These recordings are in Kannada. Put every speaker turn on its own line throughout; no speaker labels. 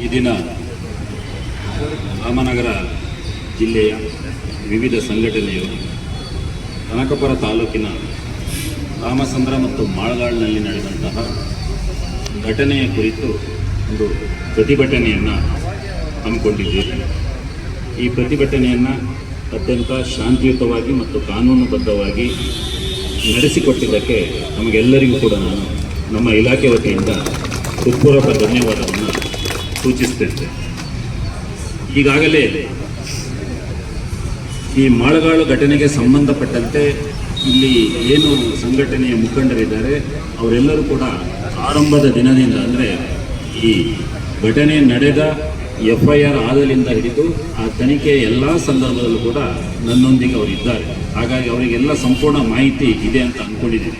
ಈ ದಿನ ರಾಮನಗರ ಜಿಲ್ಲೆಯ ವಿವಿಧ ಸಂಘಟನೆಯರು ಕನಕಪುರ ತಾಲೂಕಿನ ರಾಮಸಂದ್ರ ಮತ್ತು ಮಾಳಗಾಳ್ನಲ್ಲಿ ನಡೆದಂತಹ ಘಟನೆಯ ಕುರಿತು ಒಂದು ಪ್ರತಿಭಟನೆಯನ್ನು ಹಮ್ಮಿಕೊಂಡಿದ್ದೇವೆ. ಈ ಪ್ರತಿಭಟನೆಯನ್ನು ಅತ್ಯಂತ ಶಾಂತಿಯುತವಾಗಿ ಮತ್ತು ಕಾನೂನುಬದ್ಧವಾಗಿ ನಡೆಸಿಕೊಟ್ಟಿದ್ದಕ್ಕೆ ನಮಗೆಲ್ಲರಿಗೂ ಕೂಡ ನಾನು ನಮ್ಮ ಇಲಾಖೆ ವತಿಯಿಂದ ಹೃತ್ಪೂರ್ವಕ ಧನ್ಯವಾದವನ್ನು ಸೂಚಿಸ್ತೇನೆ. ಈಗಾಗಲೇ ಈ ಮಾಳಗಾಳು ಘಟನೆಗೆ ಸಂಬಂಧಪಟ್ಟಂತೆ ಇಲ್ಲಿ ಏನು ಸಂಘಟನೆಯ ಮುಖಂಡರಿದ್ದಾರೆ ಅವರೆಲ್ಲರೂ ಕೂಡ ಆರಂಭದ ದಿನದಿಂದ ಅಂದರೆ ಈ ಘಟನೆ ನಡೆದ FIR ಆದಲಿಂದ ಹಿಡಿದು ಆ ತನಿಖೆಯ ಎಲ್ಲ ಸಂದರ್ಭದಲ್ಲೂ ಕೂಡ ನನ್ನೊಂದಿಗೆ ಅವರಿದ್ದಾರೆ. ಹಾಗಾಗಿ ಅವರಿಗೆಲ್ಲ ಸಂಪೂರ್ಣ ಮಾಹಿತಿ ಇದೆ ಅಂತ ಅಂದ್ಕೊಂಡಿದ್ದೀನಿ.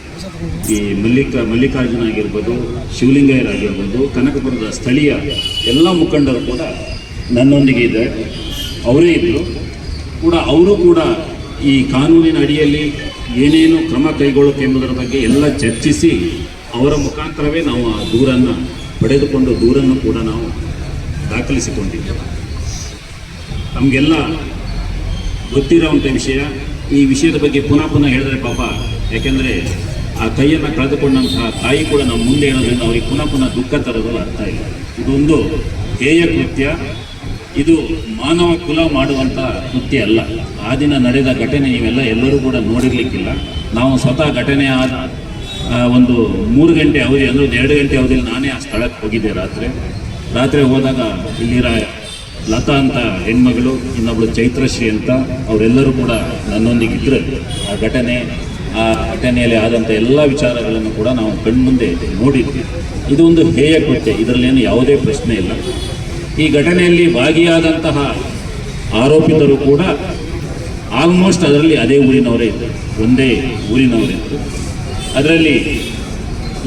ಈ ಮಲ್ಲಿಕಾರ್ಜುನ ಆಗಿರ್ಬೋದು, ಶಿವಲಿಂಗಯ್ಯರಾಗಿರ್ಬೋದು, ಕನಕಪುರದ ಸ್ಥಳೀಯ ಎಲ್ಲ ಮುಖಂಡರು ಕೂಡ ನನ್ನೊಂದಿಗೆ ಇದ್ದಾರೆ. ಅವರೇ ಇದ್ದರು ಕೂಡ. ಅವರು ಕೂಡ ಈ ಕಾನೂನಿನ ಅಡಿಯಲ್ಲಿ ಏನೇನು ಕ್ರಮ ಕೈಗೊಳ್ಳೋಕೆ ಎಂಬುದರ ಬಗ್ಗೆ ಎಲ್ಲ ಚರ್ಚಿಸಿ ಅವರ ಮುಖಾಂತರವೇ ನಾವು ಆ ದೂರನ್ನು ಪಡೆದುಕೊಂಡು ದೂರನ್ನು ಕೂಡ ನಾವು ದಾಖಲಿಸಿಕೊಂಡಿದ್ದೇವೆ. ನಮಗೆಲ್ಲ ಗೊತ್ತಿರೋವಂಥ ವಿಷಯ. ಈ ವಿಷಯದ ಬಗ್ಗೆ ಪುನಃ ಹೇಳಿದ್ರೆ ಪಾಪ, ಯಾಕೆಂದರೆ ಆ ಕೈಯನ್ನು ಕಳೆದುಕೊಂಡಂತಹ ತಾಯಿ ಕೂಡ ನಮ್ಮ ಮುಂದೆ ಹೇಳೋದ್ರಿಂದ ಅವರಿಗೆ ಪುನಃ ದುಃಖ ತರೋದಲ್ಲ ಅರ್ಥ ಇಲ್ಲ. ಇದೊಂದು ಹೇಯ ಕೃತ್ಯ. ಇದು ಮಾನವ ಕುಲ ಮಾಡುವಂಥ ಕೃತ್ಯ ಅಲ್ಲ. ಆ ದಿನ ನಡೆದ ಘಟನೆ ನೀವೆಲ್ಲ ಎಲ್ಲರೂ ಕೂಡ ನೋಡಿರಲಿಕ್ಕಿಲ್ಲ. ನಾವು ಸ್ವತಃ ಘಟನೆ ಆದ ಒಂದು 3 ಗಂಟೆ ಅವಧಿ ಅಂದರೆ 2 ಗಂಟೆ ಅವಧಿಯಲ್ಲಿ ನಾನೇ ಆ ಸ್ಥಳಕ್ಕೆ ಹೋಗಿದ್ದೆ. ರಾತ್ರಿ ಹೋದಾಗ ಇಲ್ಲಿರೋ ಲತಾ ಅಂತ ಹೆಣ್ಮಗಳು, ಇನ್ನೊಬ್ಬಳು ಚೈತ್ರಶ್ರೀ ಅಂತ, ಅವರೆಲ್ಲರೂ ಕೂಡ ನನ್ನೊಂದಿಗೆ ಇದ್ದರು. ಆ ಘಟನೆಯಲ್ಲಿ ಆದಂಥ ಎಲ್ಲ ವಿಚಾರಗಳನ್ನು ಕೂಡ ನಾವು ಕಣ್ಮುಂದೆ ನೋಡಿದ್ವಿ. ಇದು ಒಂದು ಹೇಯ ಕೃತ್ಯ, ಇದರಲ್ಲೇನು ಯಾವುದೇ ಪ್ರಶ್ನೆ ಇಲ್ಲ. ಈ ಘಟನೆಯಲ್ಲಿ ಭಾಗಿಯಾದಂತಹ ಆರೋಪಿತರು ಕೂಡ ಆಲ್ಮೋಸ್ಟ್ ಅದರಲ್ಲಿ ಅದೇ ಊರಿನವರೇ ಇದ್ದರು, ಒಂದೇ ಊರಿನವರೇ ಇದ್ದರು. ಅದರಲ್ಲಿ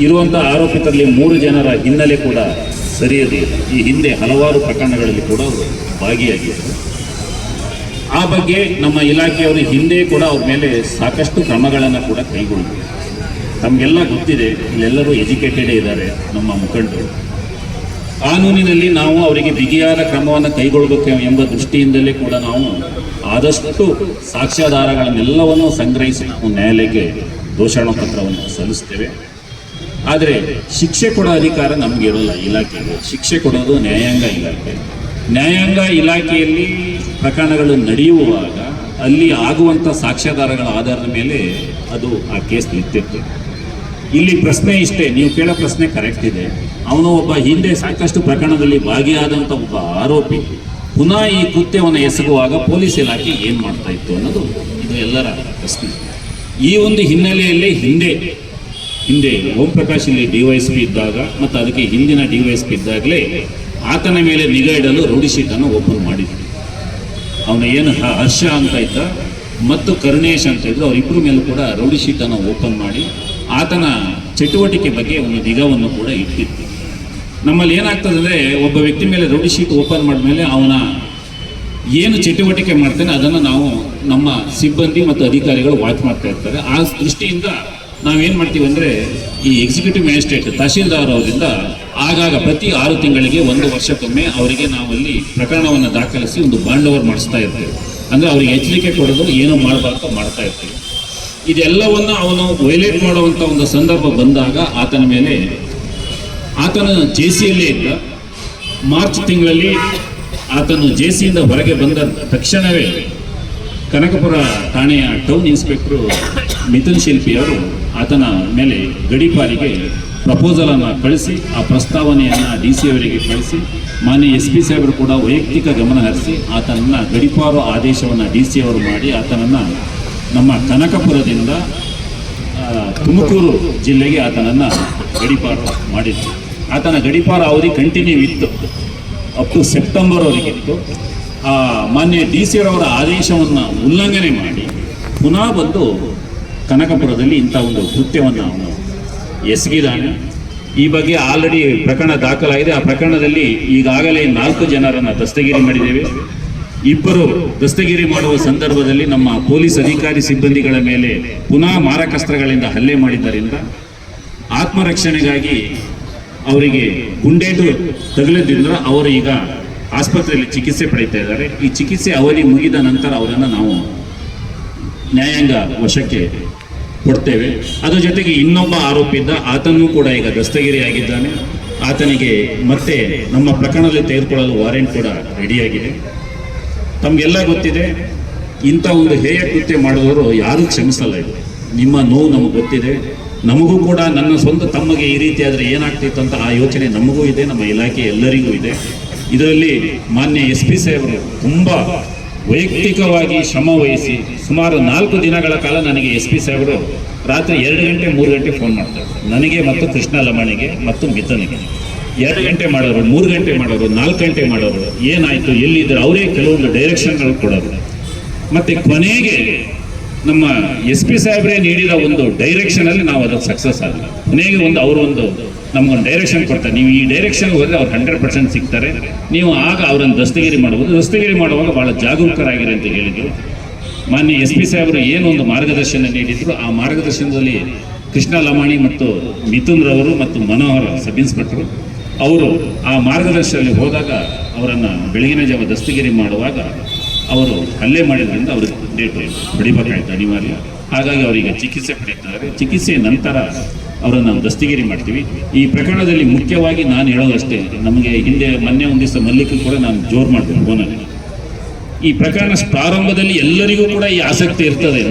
ಇರುವಂಥ ಆರೋಪಿತರಲ್ಲಿ 3 ಜನರ ಹಿನ್ನೆಲೆ ಕೂಡ ಸರಿಯದಿಲ್ಲ. ಈ ಹಿಂದೆ ಹಲವಾರು ಪ್ರಕರಣಗಳಲ್ಲಿ ಕೂಡ ಅವರು ಭಾಗಿಯಾಗಿದ್ದರು. ಆ ಬಗ್ಗೆ ನಮ್ಮ ಇಲಾಖೆಯವರು ಹಿಂದೆ ಕೂಡ ಅವ್ರ ಮೇಲೆ ಸಾಕಷ್ಟು ಕ್ರಮಗಳನ್ನು ಕೂಡ ಕೈಗೊಂಡಿದ್ದಾರೆ. ನಮಗೆಲ್ಲ ಗೊತ್ತಿದೆ, ಇಲ್ಲೆಲ್ಲರೂ ಎಜುಕೇಟೆಡೇ ಇದ್ದಾರೆ ನಮ್ಮ ಮುಖಂಡರು. ಕಾನೂನಿನಲ್ಲಿ ನಾವು ಅವರಿಗೆ ಬಿಗಿಯಾದ ಕ್ರಮವನ್ನು ಕೈಗೊಳ್ಳಬೇಕು ಎಂಬ ದೃಷ್ಟಿಯಿಂದಲೇ ಕೂಡ ನಾವು ಆದಷ್ಟು ಸಾಕ್ಷ್ಯಾಧಾರಗಳನ್ನೆಲ್ಲವನ್ನು ಸಂಗ್ರಹಿಸಿ ನಾವು ನ್ಯಾಯಾಲಯಕ್ಕೆ ದೋಷಾರೋಪ ಪತ್ರವನ್ನು ಸಲ್ಲಿಸ್ತೇವೆ. ಆದರೆ ಶಿಕ್ಷೆ ಕೊಡೋ ಅಧಿಕಾರ ನಮಗೆ ಇರೋಲ್ಲ ಇಲಾಖೆಗೆ. ಶಿಕ್ಷೆ ಕೊಡೋದು ನ್ಯಾಯಾಂಗ ಇಲಾಖೆ. ನ್ಯಾಯಾಂಗ ಇಲಾಖೆಯಲ್ಲಿ ಪ್ರಕರಣಗಳು ನಡೆಯುವಾಗ ಅಲ್ಲಿ ಆಗುವಂಥ ಸಾಕ್ಷ್ಯಾಧಾರಗಳ ಆಧಾರದ ಮೇಲೆ ಅದು ಆ ಕೇಸ್ ನಿಂತಿರ್ತದೆ. ಇಲ್ಲಿ ಪ್ರಶ್ನೆ ಇಷ್ಟೇ, ನೀವು ಕೇಳೋ ಪ್ರಶ್ನೆ ಕರೆಕ್ಟ್ ಇದೆ. ಅವನು ಒಬ್ಬ ಹಿಂದೆ ಸಾಕಷ್ಟು ಪ್ರಕರಣದಲ್ಲಿ ಭಾಗಿಯಾದಂಥ ಒಬ್ಬ ಆರೋಪಿ ಪುನಃ ಈ ಕೃತ್ಯವನ್ನು ಎಸಗುವಾಗ ಪೊಲೀಸ್ ಇಲಾಖೆ ಏನು ಮಾಡ್ತಾ ಇತ್ತು ಅನ್ನೋದು ಇದು ಎಲ್ಲರ ಪ್ರಶ್ನೆ. ಈ ಒಂದು ಹಿನ್ನೆಲೆಯಲ್ಲಿ ಹಿಂದೆ ಓಂ ಪ್ರಕಾಶ್ ಇಲ್ಲಿ DYSP ಇದ್ದಾಗ ಮತ್ತು ಅದಕ್ಕೆ ಹಿಂದಿನ DYSP ಇದ್ದಾಗಲೇ ಆತನ ಮೇಲೆ ನಿಗಾ ಇಡಲು ರೌಡಿ ಶೀಟನ್ನು ಓಪನ್ ಮಾಡಿದ್ವಿ. ಅವನ ಏನು ಹರ್ಷ ಅಂತ ಇದ್ದ ಮತ್ತು ಕರುಣೇಶ್ ಅಂತ ಇದ್ರು, ಅವರಿಬ್ಬರ ಮೇಲೂ ಕೂಡ ರೌಡಿ ಶೀಟನ್ನು ಓಪನ್ ಮಾಡಿ ಆತನ ಚಟುವಟಿಕೆ ಬಗ್ಗೆ ಒಂದು ನಿಗಾವನ್ನು ಕೂಡ ಇಟ್ಟಿತ್ತು. ನಮ್ಮಲ್ಲಿ ಏನಾಗ್ತದೆ ಅಂದರೆ, ಒಬ್ಬ ವ್ಯಕ್ತಿ ಮೇಲೆ ರೌಡಿ ಶೀಟ್ ಓಪನ್ ಮಾಡಿದ್ಮೇಲೆ ಅವನ ಏನು ಚಟುವಟಿಕೆ ಮಾಡ್ತಾನೆ ಅದನ್ನು ನಾವು ನಮ್ಮ ಸಿಬ್ಬಂದಿ ಮತ್ತು ಅಧಿಕಾರಿಗಳು ವಾಚ್ ಮಾಡ್ತಾ ಇರ್ತಾರೆ. ಆ ದೃಷ್ಟಿಯಿಂದ ನಾವೇನು ಮಾಡ್ತೀವಿ ಅಂದರೆ, ಈ ಎಕ್ಸಿಕ್ಯೂಟಿವ್ ಮ್ಯಾಜಿಸ್ಟ್ರೇಟ್ ತಹಶೀಲ್ದಾರ್ ಅವರಿಂದ ಆಗಾಗ ಪ್ರತಿ 6 ತಿಂಗಳಿಗೆ 1 ವರ್ಷಕ್ಕೊಮ್ಮೆ ಅವರಿಗೆ ನಾವಲ್ಲಿ ಪ್ರಕರಣವನ್ನು ದಾಖಲಿಸಿ ಒಂದು ಬಾಂಡ್ ಓವರ್ ಮಾಡಿಸ್ತಾ ಇರ್ತೇವೆ. ಅಂದರೆ ಅವರಿಗೆ ಎಚ್ಚರಿಕೆ ಕೊಡೋದು ಏನೋ ಮಾಡಬಾರ್ದು ಮಾಡ್ತಾ ಇರ್ತೀವಿ. ಇದೆಲ್ಲವನ್ನು ಅವನು ವೈಲೇಟ್ ಮಾಡುವಂಥ ಒಂದು ಸಂದರ್ಭ ಬಂದಾಗ ಆತನು JCಯಲ್ಲೇ ಇದ್ದ. ಮಾರ್ಚ್ ತಿಂಗಳಲ್ಲಿ ಆತನು JCಯಿಂದ ಹೊರಗೆ ಬಂದ ತಕ್ಷಣವೇ ಕನಕಪುರ ಠಾಣೆಯ ಟೌನ್ ಇನ್ಸ್ಪೆಕ್ಟ್ರು ಮಿಥುನ್ ಶಿಲ್ಪಿಯವರು ಆತನ ಮೇಲೆ ಗಡೀಪಾರಿಗೆ ಪ್ರಪೋಸಲನ್ನು ಕಳಿಸಿ ಆ ಪ್ರಸ್ತಾವನೆಯನ್ನು DC ಅವರಿಗೆ ಕಳಿಸಿ ಮಾನ್ಯ SP ಸಾಹೇಬರು ಕೂಡ ವೈಯಕ್ತಿಕ ಗಮನ ಹರಿಸಿ ಆತನನ್ನು ಗಡೀಪಾರು ಆದೇಶವನ್ನು DC ಅವರು ಮಾಡಿ ಆತನನ್ನು ನಮ್ಮ ಕನಕಪುರದಿಂದ ತುಮಕೂರು ಜಿಲ್ಲೆಗೆ ಆತನನ್ನು ಗಡೀಪಾರು ಮಾಡಿದ್ರು. ಆತನ ಗಡೀಪಾರು ಅವಧಿ ಕಂಟಿನ್ಯೂ ಇತ್ತು, ಅಪ್ ಟು ಸೆಪ್ಟೆಂಬರ್ವರೆಗಿತ್ತು. ಮಾನ್ಯ DC ಅವರ ಆದೇಶವನ್ನು ಉಲ್ಲಂಘನೆ ಮಾಡಿ ಪುನಃ ಬಂದು ಕನಕಪುರದಲ್ಲಿ ಇಂಥ ಒಂದು ಕೃತ್ಯವನ್ನು ಅವನು ಎಸಗಿದ್ದಾನೆ. ಈ ಬಗ್ಗೆ ಆಲ್ರೆಡಿ ಪ್ರಕರಣ ದಾಖಲಾಗಿದೆ. ಆ ಪ್ರಕರಣದಲ್ಲಿ ಈಗಾಗಲೇ 4 ಜನರನ್ನು ದಸ್ತಗಿರಿ ಮಾಡಿದ್ದೇವೆ. 2 ದಸ್ತಗಿರಿ ಮಾಡುವ ಸಂದರ್ಭದಲ್ಲಿ ನಮ್ಮ ಪೊಲೀಸ್ ಅಧಿಕಾರಿ ಸಿಬ್ಬಂದಿಗಳ ಮೇಲೆ ಪುನಃ ಮಾರಕಾಸ್ತ್ರಗಳಿಂದ ಹಲ್ಲೆ ಮಾಡಿದ್ದರಿಂದ ಆತ್ಮರಕ್ಷಣೆಗಾಗಿ ಅವರಿಗೆ ಗುಂಡೇಟು ತಗುಲಿದ್ರಿಂದ ಅವರು ಈಗ ಆಸ್ಪತ್ರೆಯಲ್ಲಿ ಚಿಕಿತ್ಸೆ ಪಡೀತಾ ಇದ್ದಾರೆ. ಈ ಚಿಕಿತ್ಸೆ ಅವಧಿ ಮುಗಿದ ನಂತರ ಅವರನ್ನು ನಾವು ನ್ಯಾಯಾಂಗ ವಶಕ್ಕೆ ಕೊಡ್ತೇವೆ. ಅದರ ಜೊತೆಗೆ ಇನ್ನೊಬ್ಬ ಆರೋಪಿ ಇದ್ದ, ಆತನೂ ಕೂಡ ಈಗ ದಸ್ತಗಿರಿಯಾಗಿದ್ದಾನೆ. ಆತನಿಗೆ ಮತ್ತೆ ನಮ್ಮ ಪ್ರಕರಣದಲ್ಲಿ ತೆಗೆದುಕೊಳ್ಳಲು ವಾರೆಂಟ್ ಕೂಡ ರೆಡಿಯಾಗಿದೆ. ತಮಗೆಲ್ಲ ಗೊತ್ತಿದೆ, ಇಂಥ ಒಂದು ಹೇಯ ಕೃತ್ಯ ಮಾಡಿದವರು ಯಾರೂ ಕ್ಷಮಿಸಲ್ಲ. ಇದು ನಿಮ್ಮ ನೋವು ನಮಗೆ ಗೊತ್ತಿದೆ. ನಮಗೂ ಕೂಡ ನನ್ನ ಸ್ವಂತ ತಮ್ಮಗೆ ಈ ರೀತಿ ಆದರೆ ಏನಾಗ್ತಿತ್ತು ಅಂತ ಆ ಯೋಚನೆ ನಮಗೂ ಇದೆ, ನಮ್ಮ ಇಲಾಖೆ ಎಲ್ಲರಿಗೂ ಇದೆ. ಇದರಲ್ಲಿ ಮಾನ್ಯ SP ಸಾಹೇಬರು ತುಂಬ ವೈಯಕ್ತಿಕವಾಗಿ ಶ್ರಮ ವಹಿಸಿ ಸುಮಾರು 4 ದಿನಗಳ ಕಾಲ ನನಗೆ SP ಸಾಹೇಬರು ರಾತ್ರಿ 2 ಗಂಟೆ 3 ಗಂಟೆ ಫೋನ್ ಮಾಡ್ತಾರೆ, ನನಗೆ ಮತ್ತು ಕೃಷ್ಣ ಲಮಾಣಿಗೆ ಮತ್ತು ಮಿಥುನಿಗೆ. 2 ಗಂಟೆ ಮಾಡೋರು, 3 ಗಂಟೆ ಮಾಡೋರು, 4 ಗಂಟೆ ಮಾಡೋರು, ಏನಾಯಿತು ಎಲ್ಲಿದ್ದರು ಅವರೇ ಕೆಲವೊಂದು ಡೈರೆಕ್ಷನ್ಗಳು ಕೊಡೋರು. ಮತ್ತು ಕೊನೆಗೆ ನಮ್ಮ SP ಸಾಹೇಬ್ರೇ ನೀಡಿದ ಒಂದು ಡೈರೆಕ್ಷನಲ್ಲಿ ನಾವು ಅದಕ್ಕೆ ಸಕ್ಸಸ್ ಆಗಲಿ. ಕೊನೆಗೆ ಒಂದು ನಮಗೊಂದು ಡೈರೆಕ್ಷನ್ ಕೊಡ್ತಾರೆ, ನೀವು ಈ ಡೈರೆಕ್ಷನ್ ಹೋದರೆ ಅವ್ರು 100% ಸಿಗ್ತಾರೆ, ನೀವು ಆಗ ಅವರನ್ನು ದಸ್ತಗಿರಿ ಮಾಡ್ಬೋದು. ದಸ್ತಗಿರಿ ಮಾಡುವಾಗ ಭಾಳ ಜಾಗರೂಕರಾಗಿರಿ ಅಂತ ಹೇಳಿದರು. ಮಾನ್ಯ SP ಸಾಹೇಬರು ಏನೊಂದು ಮಾರ್ಗದರ್ಶನ ನೀಡಿದ್ರು, ಆ ಮಾರ್ಗದರ್ಶನದಲ್ಲಿ ಕೃಷ್ಣ ಲಮಾಣಿ ಮತ್ತು ಮಿಥುನ್ ರವರು ಮತ್ತು ಮನೋಹರ್ ಸಬ್ ಇನ್ಸ್ಪೆಕ್ಟರು ಅವರು ಆ ಮಾರ್ಗದರ್ಶನದಲ್ಲಿ ಹೋದಾಗ ಅವರನ್ನು ಬೆಳಗಿನ ಜಾವ ದಸ್ತಗಿರಿ ಮಾಡುವಾಗ ಅವರು ಹಲ್ಲೆ ಮಾಡಿದ್ರಿಂದ ಅವ್ರಿಗೆ ಹೊಡಿಬೇಕಾಯ್ತು ಅನಿವಾರ್ಯ. ಹಾಗಾಗಿ ಅವರಿಗೆ ಚಿಕಿತ್ಸೆ ಪಡೆಯುತ್ತಾರೆ. ಚಿಕಿತ್ಸೆಯ ನಂತರ ಅವರನ್ನು ನಾವು ದಸ್ತಗಿರಿ ಮಾಡ್ತೀವಿ. ಈ ಪ್ರಕರಣದಲ್ಲಿ ಮುಖ್ಯವಾಗಿ ನಾನು ಹೇಳೋದಷ್ಟೇ, ನಮಗೆ ಹಿಂದೆ ಮೊನ್ನೆ ಒಂದು ದಿವಸ ಮಲ್ಲಿಕ್ ಕೂಡ ನಾನು ಜೋರು ಮಾಡ್ತೀನಿ ಫೋನಲ್ಲಿ. ಈ ಪ್ರಕರಣ ಪ್ರಾರಂಭದಲ್ಲಿ ಎಲ್ಲರಿಗೂ ಕೂಡ ಈ ಆಸಕ್ತಿ ಇರ್ತದೆ.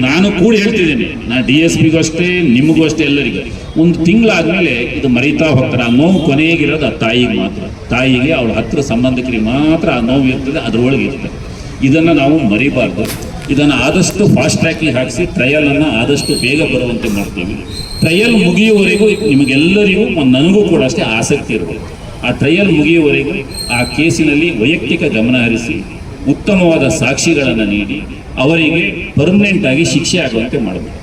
ನಾನು ಕೂಡ ಹೇಳ್ತಿದ್ದೀನಿ, ನಾನು DSPಗೂ ಅಷ್ಟೇ, ನಿಮಗೂ ಅಷ್ಟೇ, ಎಲ್ಲರಿಗೂ ಒಂದು ತಿಂಗಳಾದಮೇಲೆ ಇದು ಮರೀತಾ ಹೋಗ್ತಾರೆ. ಆ ನೋವು ಕೊನೆಗಿರೋದು ಆ ತಾಯಿಗೆ ಮಾತ್ರ. ತಾಯಿಗೆ ಅವಳ ಹತ್ತಿರ ಸಂಬಂಧಿಕರಿಗೆ ಮಾತ್ರ ಆ ನೋವು ಇರ್ತದೆ, ಅದರೊಳಗೆ ಇರ್ತದೆ. ಇದನ್ನು ನಾವು ಮರಿಬಾರ್ದು. ಇದನ್ನು ಆದಷ್ಟು ಫಾಸ್ಟ್ ಟ್ರ್ಯಾಕಿಗೆ ಹಾಕಿಸಿ ಟ್ರಯಲನ್ನು ಆದಷ್ಟು ಬೇಗ ಬರುವಂತೆ ಮಾಡ್ತೀವಿ. ಟ್ರಯಲ್ ಮುಗಿಯುವವರೆಗೂ ನಿಮಗೆಲ್ಲರಿಗೂ ನನಗೂ ಕೂಡ ಅಷ್ಟೇ ಆಸಕ್ತಿ ಇರಬೇಕು. ಆ ಟ್ರಯಲ್ ಮುಗಿಯುವವರೆಗೂ ಆ ಕೇಸಿನಲ್ಲಿ ವೈಯಕ್ತಿಕ ಗಮನ ಹರಿಸಿ ಉತ್ತಮವಾದ ಸಾಕ್ಷಿಗಳನ್ನು ನೀಡಿ ಅವರಿಗೆ ಪರ್ಮನೆಂಟ್ ಆಗಿ ಶಿಕ್ಷೆ ಆಗುವಂತೆ ಮಾಡಬೇಕು.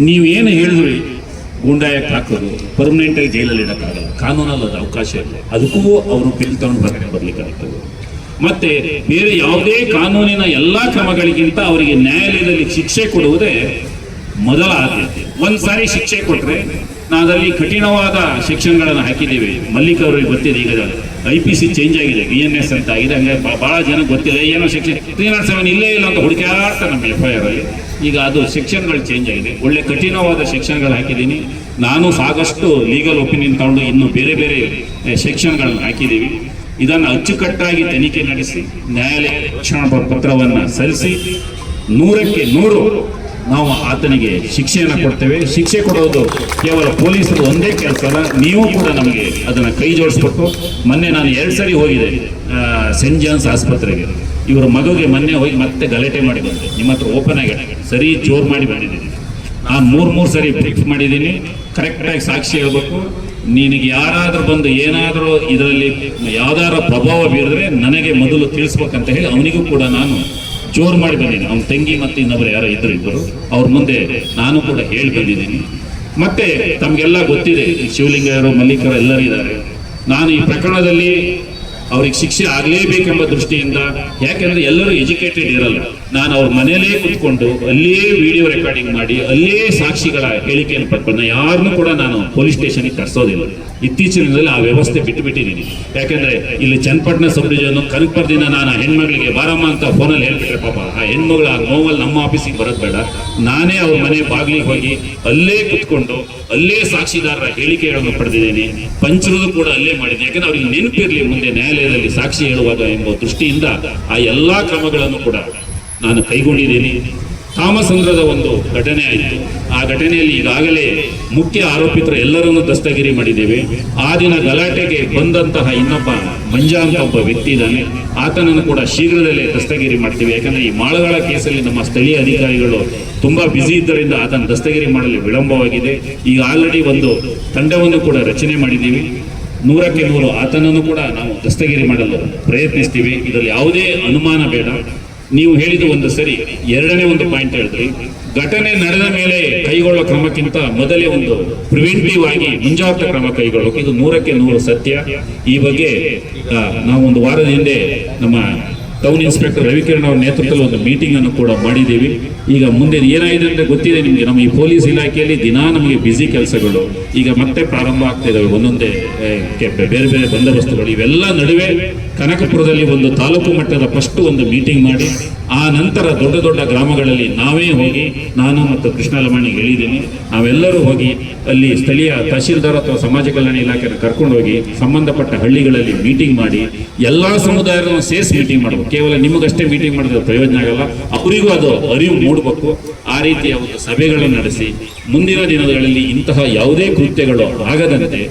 ನೀವೇನು ಹೇಳಿದ್ರಿ ಗುಂಡಾಯಕ್ಕೆ ಹಾಕೋದು, ಪರ್ಮನೆಂಟಾಗಿ ಜೈಲಲ್ಲಿ ಇಡೋಕ್ಕಾಗಲ್ಲ, ಕಾನೂನಲ್ಲಿ ಅದು ಅವಕಾಶ ಇಲ್ಲ. ಅದಕ್ಕೂ ಅವರು ಬಿಲ್ ತಗೊಂಡು ಬರಲಿಕ್ಕಾಗ್ತದೆ. ಮತ್ತೆ ಬೇರೆ ಯಾವುದೇ ಕಾನೂನಿನ ಎಲ್ಲ ಕ್ರಮಗಳಿಗಿಂತ ಅವರಿಗೆ ನ್ಯಾಯಾಲಯದಲ್ಲಿ ಶಿಕ್ಷೆ ಕೊಡುವುದೇ ಮೊದಲ ಆದ್ಯತೆ. ಒಂದ್ಸಾರಿ ಶಿಕ್ಷೆ ಕೊಟ್ಟರೆ ನಾವಲ್ಲಿ ಕಠಿಣವಾದ ಸೆಕ್ಷನ್ಗಳನ್ನು ಹಾಕಿದ್ದೀವಿ. ಮಲ್ಲಿಕ್ ಅವರಿಗೆ ಗೊತ್ತಿದೆ, ಈಗ IPC ಚೇಂಜ್ ಆಗಿದೆ, BNS ಅಂತ ಆಗಿದೆ. ಹಂಗೆ ಭಾಳ ಜನ ಗೊತ್ತಿಲ್ಲ, ಏನೋ ಸೆಕ್ಷನ್ 307 ಇಲ್ಲೇ ಇಲ್ಲ ಅಂತ ಹುಡುಕಾಡ್ತಾರೆ ನಮ್ಮ FIR ಅಲ್ಲಿ. ಈಗ ಅದು ಸೆಕ್ಷನ್ಗಳು ಚೇಂಜ್ ಆಗಿದೆ. ಒಳ್ಳೆ ಕಠಿಣವಾದ ಸೆಕ್ಷನ್ಗಳು ಹಾಕಿದ್ದೀನಿ. ನಾನು ಸಾಕಷ್ಟು ಲೀಗಲ್ ಒಪಿನಿಯನ್ ತಗೊಂಡು ಇನ್ನೂ ಬೇರೆ ಬೇರೆ ಸೆಕ್ಷನ್ಗಳನ್ನು ಹಾಕಿದ್ದೀವಿ. ಇದನ್ನು ಅಚ್ಚುಕಟ್ಟಾಗಿ ತನಿಖೆ ನಡೆಸಿ ನ್ಯಾಯಾಲಯ ರಕ್ಷಣಾ ಪತ್ರವನ್ನು ಸಲ್ಲಿಸಿ 100ಕ್ಕೆ 100 ನಾವು ಆತನಿಗೆ ಶಿಕ್ಷೆಯನ್ನು ಕೊಡ್ತೇವೆ. ಶಿಕ್ಷೆ ಕೊಡೋದು ಕೇವಲ ಪೊಲೀಸರು ಒಂದೇ ಕೆಲಸ ಅಲ್ಲ, ನೀವು ಕೂಡ ನಮಗೆ ಅದನ್ನು ಕೈ ಜೋಡಿಸ್ಬೇಕು. ಮೊನ್ನೆ ನಾನು 2 ಸರಿ ಹೋಗಿದೆ ಸೆಂಟ್ ಜಾನ್ಸ್ ಆಸ್ಪತ್ರೆಗೆ. ಇವರ ಮಗುಗೆ ಮೊನ್ನೆ ಹೋಗಿ ಮತ್ತೆ ಗಲಾಟೆ ಮಾಡಿ ಬಂದೆ. ನಿಮ್ಮ ಹತ್ರ ಓಪನ್ ಆಗಿ ಸರಿ ಜೋರು ಮಾಡಿ ಬಂದಿದ್ದೀನಿ. ನಾನು 3 ಸರಿ ಬ್ರೀಫ್ ಮಾಡಿದ್ದೀನಿ. ಕರೆಕ್ಟಾಗಿ ಸಾಕ್ಷಿ ಹೇಳ್ಬೇಕು. ನಿನಗೆ ಯಾರಾದರೂ ಬಂದು ಏನಾದರೂ ಇದರಲ್ಲಿ ಯಾವ್ದಾರ ಪ್ರಭಾವ ಬೀರಿದ್ರೆ ನನಗೆ ಮೊದಲು ತಿಳಿಸ್ಬೇಕಂತ ಹೇಳಿ ಅವನಿಗೂ ಕೂಡ ನಾನು ಜೋರು ಮಾಡಿ ಬಂದಿದ್ದೀನಿ. ಅವನ ತಂಗಿ ಮತ್ತು ಇನ್ನೊಬ್ಬರು ಯಾರೋ ಇಬ್ಬರು ಅವ್ರ ಮುಂದೆ ನಾನು ಕೂಡ ಹೇಳಿ ಬಂದಿದ್ದೀನಿ. ಮತ್ತೆ ತಮಗೆಲ್ಲ ಗೊತ್ತಿದೆ, ಶಿವಲಿಂಗರು, ಮಲ್ಲಿಕರು ಎಲ್ಲರೂ ಇದ್ದಾರೆ. ನಾನು ಈ ಪ್ರಕರಣದಲ್ಲಿ ಅವ್ರಿಗೆ ಶಿಕ್ಷೆ ಆಗಲೇಬೇಕೆಂಬ ದೃಷ್ಟಿಯಿಂದ, ಯಾಕೆಂದರೆ ಎಲ್ಲರೂ ಎಜುಕೇಟೆಡ್ ಇರಲ್ಲ. ನಾನು ಅವ್ರ ಮನೆಯಲ್ಲೇ ಕೂತ್ಕೊಂಡು ಅಲ್ಲಿಯೇ ವಿಡಿಯೋ ರೆಕಾರ್ಡಿಂಗ್ ಮಾಡಿ ಅಲ್ಲಿಯೇ ಸಾಕ್ಷಿಗಳ ಹೇಳಿಕೆಯನ್ನು ಪಡ್ಕೊಂಡು ಯಾರನ್ನೂ ಕೂಡ ನಾನು ಪೊಲೀಸ್ ಸ್ಟೇಷನ್ಗೆ ಕರೆಸೋದಿಲ್ಲ. ಇತ್ತೀಚಿನ ದಿನದಲ್ಲಿ ಆ ವ್ಯವಸ್ಥೆ ಬಿಟ್ಟುಬಿಟ್ಟಿದ್ದೀನಿ. ಯಾಕೆಂದರೆ ಇಲ್ಲಿ ಚನ್ನಪಟ್ಟಣ ಸಬ್ ಡಿವಿಷನ್ ಕನಕಪುರದಿಂದ ನಾನು ಹೆಣ್ಮಗಳಿಗೆ ಬಾರಮ್ಮ ಅಂತ ಫೋನಲ್ಲಿ ಹೇಳ್ಬಿಟ್ರೆ ಪಾಪ ಆ ಹೆಣ್ಮಗಳ ಆ ನೋವಲ್ಲಿ ನಮ್ಮ ಆಫೀಸಿಗೆ ಬರೋದು ಬೇಡ, ನಾನೇ ಅವ್ರ ಮನೆ ಬಾಗಿಲಿಗೆ ಹೋಗಿ ಅಲ್ಲೇ ಕೂತ್ಕೊಂಡು ಅಲ್ಲೇ ಸಾಕ್ಷಿದಾರರ ಹೇಳಿಕೆಗಳನ್ನು ಪಡೆದಿದ್ದೀನಿ. ಪಂಚರದು ಕೂಡ ಅಲ್ಲೇ ಮಾಡಿದ್ದೀನಿ. ಯಾಕೆಂದ್ರೆ ಅವ್ರಿಗೆ ನೆನಪಿರಲಿ ಮುಂದೆ ನ್ಯಾಯಾಲಯದಲ್ಲಿ ಸಾಕ್ಷಿ ಹೇಳುವಾಗ ಎಂಬ ದೃಷ್ಟಿಯಿಂದ ಆ ಎಲ್ಲ ಕ್ರಮಗಳನ್ನು ಕೂಡ ನಾನು ಕೈಗೊಂಡಿದ್ದೀನಿ. ಕಾಮಸಂದ್ರದ ಒಂದು ಘಟನೆ ಆಯಿತು. ಆ ಘಟನೆಯಲ್ಲಿ ಈಗಾಗಲೇ ಮುಖ್ಯ ಆರೋಪಿತರು ಎಲ್ಲರನ್ನೂ ದಸ್ತಗಿರಿ ಮಾಡಿದ್ದೇವೆ. ಆ ದಿನ ಗಲಾಟೆಗೆ ಬಂದಂತಹ ಇನ್ನೊಬ್ಬ ಮಂಜ ಅಂತ ಒಬ್ಬ ವ್ಯಕ್ತಿ ಇದ್ದಾನೆ, ಆತನನ್ನು ಕೂಡ ಶೀಘ್ರದಲ್ಲೇ ದಸ್ತಗಿರಿ ಮಾಡ್ತೀವಿ. ಯಾಕಂದರೆ ಈ ಮಾಳಗಾಳ ಕೇಸಲ್ಲಿ ನಮ್ಮ ಸ್ಥಳೀಯ ಅಧಿಕಾರಿಗಳು ತುಂಬ ಬ್ಯುಸಿ ಇದ್ದರಿಂದ ಆತನ ದಸ್ತಗಿರಿ ಮಾಡಲು ವಿಳಂಬವಾಗಿದೆ. ಈಗ ಆಲ್ರೆಡಿ ಒಂದು ತಂಡವನ್ನು ಕೂಡ ರಚನೆ ಮಾಡಿದ್ದೀವಿ. 100ಕ್ಕೆ 100 ಆತನನ್ನು ಕೂಡ ನಾವು ದಸ್ತಗಿರಿ ಮಾಡಲು ಪ್ರಯತ್ನಿಸ್ತೀವಿ. ಇದರಲ್ಲಿ ಯಾವುದೇ ಅನುಮಾನ ಬೇಡ. ನೀವು ಹೇಳಿದ ಒಂದು ಸರಿ, ಎರಡನೇ ಒಂದು ಪಾಯಿಂಟ್ ಹೇಳಿದ್ರಿ, ಘಟನೆ ನಡೆದ ಮೇಲೆ ಕೈಗೊಳ್ಳೋ ಕ್ರಮಕ್ಕಿಂತ ಮೊದಲೇ ಒಂದು ಪ್ರಿವೆಂಟಿವ್ ಆಗಿ ಮುಂಜಾಗ್ರತಾ ಕ್ರಮ ಕೈಗೊಳ್ಳಬೇಕು. ಇದು 100ಕ್ಕೆ 100 ಸತ್ಯ. ಈ ಬಗ್ಗೆ ನಾವು ಒಂದು ವಾರದ ಹಿಂದೆ ನಮ್ಮ
ಟೌನ್ ಇನ್ಸ್ಪೆಕ್ಟರ್ ರವಿಕಿರಣ್ ಅವರ ನೇತೃತ್ವದಲ್ಲಿ ಒಂದು ಮೀಟಿಂಗ್ ಅನ್ನು ಕೂಡ ಮಾಡಿದ್ದೀವಿ. ಈಗ ಮುಂದೆ ಏನಾಗಿದೆ ಅಂದರೆ ಗೊತ್ತಿದೆ ನಿಮಗೆ, ನಮ್ಮ ಈ ಪೊಲೀಸ್ ಇಲಾಖೆಯಲ್ಲಿ ದಿನಾ ನಮಗೆ ಬ್ಯುಸಿ ಕೆಲಸಗಳು ಈಗ ಮತ್ತೆ ಪ್ರಾರಂಭ ಆಗ್ತಾ ಇದ್ದಾವೆ. ಒಂದೊಂದೇ ಬೇರೆ ಬೇರೆ ಬಂದೋಬಸ್ತುಗಳು ಇವೆಲ್ಲ ನಡುವೆ ಕನಕಪುರದಲ್ಲಿ ಒಂದು ತಾಲೂಕು ಮಟ್ಟದ ಫಸ್ಟ್ ಒಂದು ಮೀಟಿಂಗ್ ಮಾಡಿ, ಆ ನಂತರ ದೊಡ್ಡ ದೊಡ್ಡ ಗ್ರಾಮಗಳಲ್ಲಿ ನಾವೇ ಹೋಗಿ, ನಾನು ಮತ್ತು ಕೃಷ್ಣ ಲಮಾಣಿ ಹೇಳಿದ್ದೀನಿ, ನಾವೆಲ್ಲರೂ ಹೋಗಿ ಅಲ್ಲಿ ಸ್ಥಳೀಯ ತಹಶೀಲ್ದಾರ್ ಅಥವಾ ಸಮಾಜ ಕಲ್ಯಾಣ ಇಲಾಖೆಯನ್ನು ಕರ್ಕೊಂಡು ಹೋಗಿ ಸಂಬಂಧಪಟ್ಟ ಹಳ್ಳಿಗಳಲ್ಲಿ ಮೀಟಿಂಗ್ ಮಾಡಿ ಎಲ್ಲ ಸಮುದಾಯವನ್ನು ಸೇರಿಸಿ ಮೀಟಿಂಗ್ ಮಾಡಬೇಕು. ಕೇವಲ ನಿಮಗಷ್ಟೇ ಮೀಟಿಂಗ್ ಮಾಡಿದ್ರೆ ಪ್ರಯೋಜನ ಆಗಲ್ಲ, ಅವರಿಗೂ ಅದು ಅರಿವು ಮೂಡಬೇಕು. ಆ ರೀತಿಯ ಒಂದು ಸಭೆಗಳನ್ನು ನಡೆಸಿ ಮುಂದಿನ ದಿನಗಳಲ್ಲಿ ಇಂತಹ ಯಾವುದೇ ಕೃತ್ಯಗಳು ಆಗದಂತೆ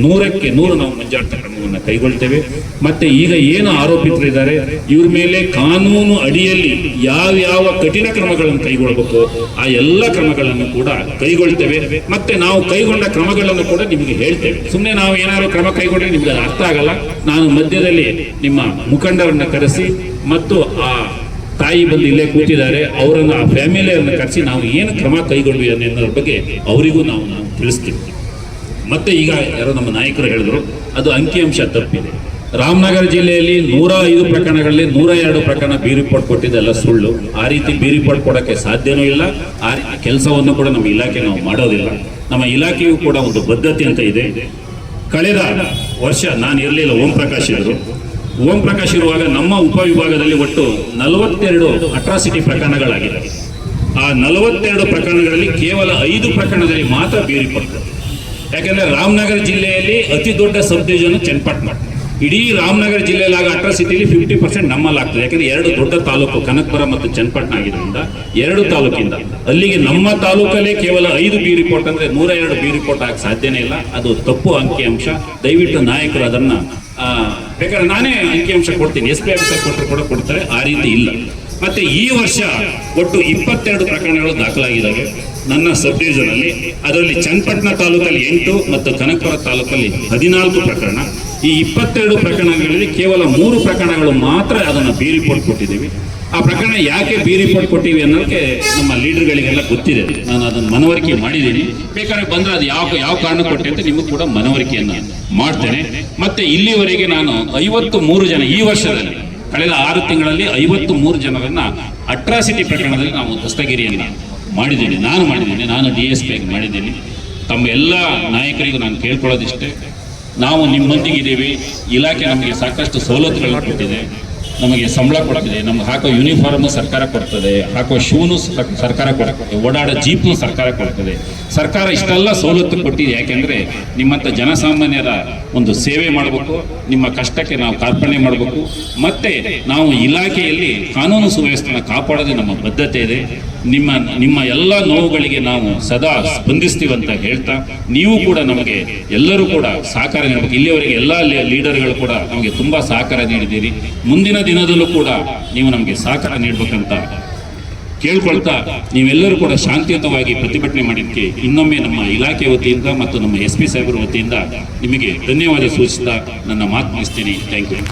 100ಕ್ಕೆ 100 ನಾವು ಮುಂಜಾಗ್ರತಾ ಕ್ರಮವನ್ನು ಕೈಗೊಳ್ತೇವೆ. ಮತ್ತೆ ಈಗ ಏನು ಆರೋಪಿತರಿದ್ದಾರೆ ಇವ್ರ ಮೇಲೆ ಕಾನೂನು ಅಡಿಯಲ್ಲಿ ಯಾವ್ಯಾವ ಕಠಿಣ ಕ್ರಮಗಳನ್ನು ಕೈಗೊಳ್ಳಬೇಕು ಆ ಎಲ್ಲ ಕ್ರಮಗಳನ್ನು ಕೂಡ ಕೈಗೊಳ್ತೇವೆ. ಮತ್ತೆ ನಾವು ಕೈಗೊಂಡ ಕ್ರಮಗಳನ್ನು ಕೂಡ ನಿಮಗೆ ಹೇಳ್ತೇವೆ. ಸುಮ್ಮನೆ ನಾವು ಏನಾದ್ರು ಕ್ರಮ ಕೈಗೊಂಡ್ರೆ ನಿಮ್ಗೆ ಅದು ಅರ್ಥ ಆಗಲ್ಲ. ನಾನು ಮಧ್ಯದಲ್ಲಿ ನಿಮ್ಮ ಮುಖಂಡರನ್ನ ಕರೆಸಿ ಮತ್ತು ಆ ತಾಯಿ ಬಂದು ಇಲ್ಲೇ ಕೂತಿದ್ದಾರೆ, ಅವರನ್ನು ಆ ಫ್ಯಾಮಿಲಿಯನ್ನು ಕರೆಸಿ ನಾವು ಏನು ಕ್ರಮ ಕೈಗೊಂಡ್ವಿ ಅನ್ನೋದ್ರ ಬಗ್ಗೆ ಅವರಿಗೂ ನಾವು ತಿಳಿಸ್ತೀವಿ. ಮತ್ತೆ ಈಗ ಯಾರೋ ನಮ್ಮ ನಾಯಕರು ಹೇಳಿದ್ರು, ಅದು ಅಂಕಿಅಂಶ ತಪ್ಪಿದೆ. ರಾಮನಗರ ಜಿಲ್ಲೆಯಲ್ಲಿ 105 ಪ್ರಕರಣಗಳಲ್ಲಿ 102 ಪ್ರಕರಣ ಬಿ ರಿಪೋರ್ಟ್ ಕೊಟ್ಟಿದ್ದೆಲ್ಲ ಸುಳ್ಳು. ಆ ರೀತಿ ಬಿ ರಿಪೋರ್ಟ್ ಕೊಡೋಕ್ಕೆ ಸಾಧ್ಯನೂ ಇಲ್ಲ. ಆ ಕೆಲಸವನ್ನು ಕೂಡ ನಮ್ಮ ಇಲಾಖೆ ನಾವು ಮಾಡೋದಿಲ್ಲ. ನಮ್ಮ ಇಲಾಖೆಯೂ ಕೂಡ ಒಂದು ಬದ್ಧತೆ ಅಂತ ಇದೆ. ಕಳೆದ ವರ್ಷ ನಾನು ಇರಲಿಲ್ಲ, ಓಂ ಪ್ರಕಾಶ್ ಇದ್ರು. ಓಂ ಪ್ರಕಾಶ್ ಇರುವಾಗ ನಮ್ಮ ಉಪವಿಭಾಗದಲ್ಲಿ ಒಟ್ಟು 42 ಅಟ್ರಾಸಿಟಿ ಪ್ರಕರಣಗಳಾಗಿದೆ. ಆ 42 ಪ್ರಕರಣಗಳಲ್ಲಿ ಕೇವಲ 5 ಪ್ರಕರಣದಲ್ಲಿ ಮಾತ್ರ ಬಿ ರಿಪೋರ್ಟ್. ಯಾಕಂದ್ರೆ ರಾಮನಗರ ಜಿಲ್ಲೆಯಲ್ಲಿ ಅತಿ ದೊಡ್ಡ ಸಬ್ ಡಿವಿಷನ್ ಚನ್ನಪಟ್ಟಣ. ಇಡೀ ರಾಮನಗರ ಜಿಲ್ಲೆಯಲ್ಲಿ ಆಗ ಅಟ್ರಾಸಿಟಿಲಿ 50% ನಮ್ಮಲ್ಲಿ ಆಗ್ತದೆ. ಯಾಕಂದ್ರೆ 2 ದೊಡ್ಡ ತಾಲೂಕು ಕನಕಪುರ ಮತ್ತು ಚನ್ನಪಟ್ಟಣ ಆಗಿದ್ದರಿಂದ 2 ತಾಲೂಕಿಂದ ಅಲ್ಲಿಗೆ ನಮ್ಮ ತಾಲೂಕಲ್ಲೇ ಕೇವಲ 5 ಬಿ ರಿಪೋರ್ಟ್ ಅಂದ್ರೆ 102 ಬಿ ರಿಪೋರ್ಟ್ ಆಗಕ್ಕೆ ಸಾಧ್ಯನೇ ಇಲ್ಲ. ಅದು ತಪ್ಪು ಅಂಕಿಅಂಶ. ದಯವಿಟ್ಟು ನಾಯಕರು ಅದನ್ನ ಬೇಕಾದ್ರೆ ನಾನೇ ಅಂಕಿಅಂಶ ಕೊಡ್ತೀನಿ, SP ಆಫೀಸರ್ ಕೊಟ್ಟರು ಕೂಡ ಕೊಡ್ತಾರೆ. ಆ ರೀತಿ ಇಲ್ಲ. ಮತ್ತೆ ಈ ವರ್ಷ ಒಟ್ಟು 22 ಪ್ರಕರಣಗಳು ದಾಖಲಾಗಿದ್ದಾವೆ ನನ್ನ ಸಬ್ ಡಿವಿಷನ್ ಅಲ್ಲಿ. ಅದರಲ್ಲಿ ಚನ್ನಪಟ್ಟಣ ತಾಲೂಕಲ್ಲಿ 8 ಮತ್ತು ಕನಕಪುರ ತಾಲೂಕಲ್ಲಿ 14 ಪ್ರಕರಣ. ಈ 22 ಪ್ರಕರಣಗಳಲ್ಲಿ ಕೇವಲ 3 ಪ್ರಕರಣಗಳು ಮಾತ್ರ ಅದನ್ನು ಬಿ ರಿಪೋರ್ಟ್ ಕೊಟ್ಟಿದ್ದೀವಿ. ಆ ಪ್ರಕರಣ ಯಾಕೆ ಬಿ ರಿಪೋರ್ಟ್ ಕೊಟ್ಟಿವಿ ಅನ್ನೋದಕ್ಕೆ ನಮ್ಮ ಲೀಡರ್ಗಳಿಗೆಲ್ಲ ಗೊತ್ತಿದೆ. ನಾನು ಅದನ್ನು ಮನವರಿಕೆ ಮಾಡಿದ್ದೀನಿ. ಬೇಕಾದ್ರೆ ಬಂದ್ರೆ ಅದು ಯಾವ ಕಾರಣ ಕೊಟ್ಟೆ ಅಂತ ನಿಮಗೂ ಕೂಡ ಮನವರಿಕೆಯನ್ನು ಮಾಡ್ತೇನೆ. ಮತ್ತೆ ಇಲ್ಲಿವರೆಗೆ ನಾನು 53 ಜನ, ಈ ವರ್ಷದಲ್ಲಿ ಕಳೆದ 6 ತಿಂಗಳಲ್ಲಿ 53 ಜನರನ್ನ ಅಟ್ರಾಸಿಟಿ ಪ್ರಕರಣದಲ್ಲಿ ನಾವು ದಸ್ತಗಿರಿಯನ್ನು ಮಾಡಿದ್ದೀನಿ. ನಾನು DSP ಆಗಿ ಮಾಡಿದ್ದೀನಿ. ತಮ್ಮ ಎಲ್ಲ ನಾಯಕರಿಗೂ ನಾನು ಕೇಳ್ಕೊಳ್ಳೋದಿಷ್ಟೇ, ನಾವು ನಿಮ್ಮೊಂದಿಗಿದ್ದೀವಿ. ಇಲಾಖೆ ನಮಗೆ ಸಾಕಷ್ಟು ಸವಲತ್ತುಗಳನ್ನು ಕೊಟ್ಟಿದೆ, ನಮಗೆ ಸಂಬಳ ಕೊಡ್ತಿದೆ, ನಮ್ಗೆ ಹಾಕೋ ಯೂನಿಫಾರ್ಮ್ ಸರ್ಕಾರ ಕೊಡ್ತದೆ, ಹಾಕೋ ಶೂನು ಸರ್ಕಾರ ಕೊಡ್ತದೆ, ಓಡಾಡೋ ಜೀಪ್ನು ಸರ್ಕಾರ ಕೊಡ್ತದೆ. ಸರ್ಕಾರ ಇಷ್ಟೆಲ್ಲ ಸವಲತ್ತು ಕೊಟ್ಟಿದೆ. ಯಾಕೆಂದರೆ ನಿಮ್ಮಂಥ ಜನಸಾಮಾನ್ಯರ ಒಂದು ಸೇವೆ ಮಾಡಬೇಕು, ನಿಮ್ಮ ಕಷ್ಟಕ್ಕೆ ನಾವು ಕಾರ್ಪಣೆ ಮಾಡಬೇಕು. ಮತ್ತು ನಾವು ಇಲಾಖೆಯಲ್ಲಿ ಕಾನೂನು ಸುವ್ಯವಸ್ಥೆಯನ್ನು ಕಾಪಾಡೋದೇ ನಮ್ಮ ಬದ್ಧತೆ ಇದೆ. ನಿಮ್ಮ ಎಲ್ಲ ನೋವುಗಳಿಗೆ ನಾವು ಸದಾ ಸ್ಪಂದಿಸ್ತೀವಂತ ಹೇಳ್ತಾ, ನೀವು ಕೂಡ ನಮಗೆ ಎಲ್ಲರೂ ಕೂಡ ಸಹಕಾರ ನೀಡಬೇಕು. ಇಲ್ಲಿಯವರೆಗೆ ಎಲ್ಲ ಲೀಡರ್ಗಳು ಕೂಡ ನಮಗೆ ತುಂಬ ಸಹಕಾರ ನೀಡಿದ್ದೀರಿ. ಮುಂದಿನ ದಿನದಲ್ಲೂ ಕೂಡ ನೀವು ನಮಗೆ ಸಹಕಾರ ನೀಡಬೇಕಂತ ಕೇಳ್ಕೊಳ್ತಾ, ನೀವೆಲ್ಲರೂ ಕೂಡ ಶಾಂತಿಯುತವಾಗಿ ಪ್ರತಿಭಟನೆ ಮಾಡಿದ್ದಕ್ಕೆ ಇನ್ನೊಮ್ಮೆ ನಮ್ಮ ಇಲಾಖೆ ವತಿಯಿಂದ ಮತ್ತು ನಮ್ಮ SP ಸಾಹೇಬರ ವತಿಯಿಂದ ನಿಮಗೆ ಧನ್ಯವಾದ ಸೂಚಿಸ್ತಾ ನನ್ನ ಮಾತು ಮುಗಿಸ್ತೀನಿ. Thank you.